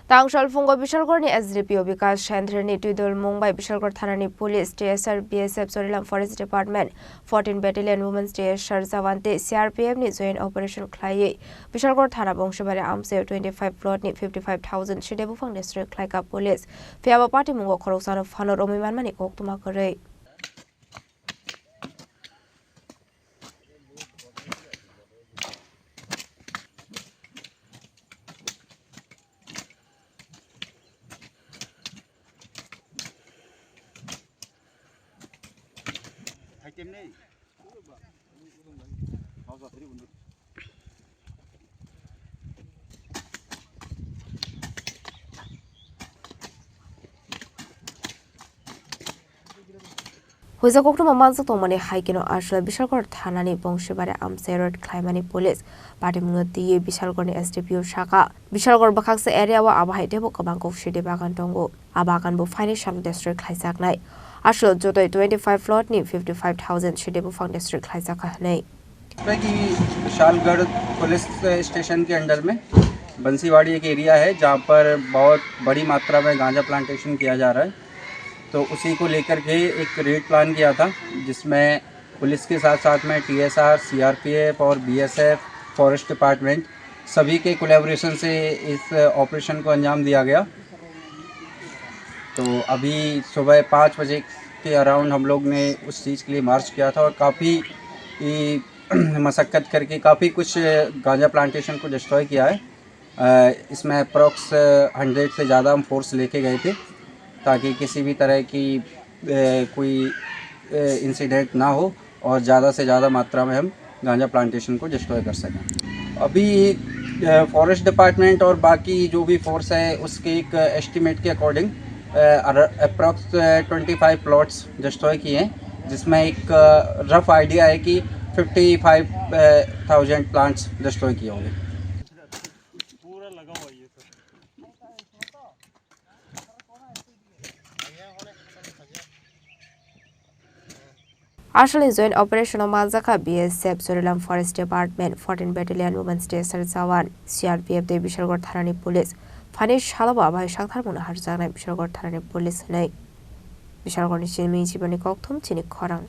Tangsal Phungo Bishalgarh SDPO Bikas Senthir Twidulmung by Bishalgarh Thanani Police TSR BSF Chorilam Forest Department 14 Battalion Women's TSR Jawan CRPF ni joint operation Khlaiwi Bishalgarh Thana Bongsibari Amchaio 25 plot ni 55,000 Siddi Buphang district Khlaikha Police Phiyaba Patimungo Khoroksano Phanao Romwi Manmani Koktwma Khwrwi Huza Koktwma mansa tongmani haikino ashla Bishalgarh Thana Bongsibari Amchaio Khwlaiwi Police Patimungo diye Bishalgarh SDPO shaka Bishalgarh bakhaksa area wa abahai debo kabang Siddi Buphang tongo abakan bu financial district Khaijaknai ashla jotoi 25 plot ni 55,000 Siddi Buphang district Khaijakha nei Vishalgarh police station के under में बंसीवाड़ी एक area है जहाँ पर बहुत बड़ी मात्रा में गांजा प्लांटेशन किया जा रहा है। तो उसी को लेकर के एक रेड प्लान किया था जिसमें पुलिस के साथ साथ में TSR, CRPF और BSF फॉरेस्ट डिपार्टमेंट सभी के कोलैबोरेशन से इस ऑपरेशन को अंजाम दिया गया। तो अभी सुबह 5 बजे के अराउंड हम लोग ने उस चीज़ के लिए मार्च किया था और काफ़ी मशक्क़त करके काफ़ी कुछ गांजा प्लांटेशन को डिस्ट्रॉय किया है। इसमें अप्रॉक्स 100 से ज़्यादा हम फोर्स लेके गए थे ताकि किसी भी तरह की कोई इंसिडेंट ना हो और ज़्यादा से ज़्यादा मात्रा में हम गांजा प्लांटेशन को डिस्ट्रॉय कर सकें। अभी फॉरेस्ट डिपार्टमेंट और बाकी जो भी फोर्स है उसके एक एस्टिमेट के अकॉर्डिंग अप्रॉक्स 25 प्लॉट्स डिस्ट्रॉय किए हैं जिसमें एक रफ आइडिया है कि 55,000 प्लांट्स डिस्ट्रॉय किए होंगे। Ashla joint operation of Mazaka BSF Chorilam Forest Department 14 Battalion Women's TSR Jawan CRPF de Bishalgarh Thana Police Phanao Shalaba by Shakhar Muna Harjana Bishalgarh Thana Police nei Bishalgarh Chini Koktwma Chini Khorang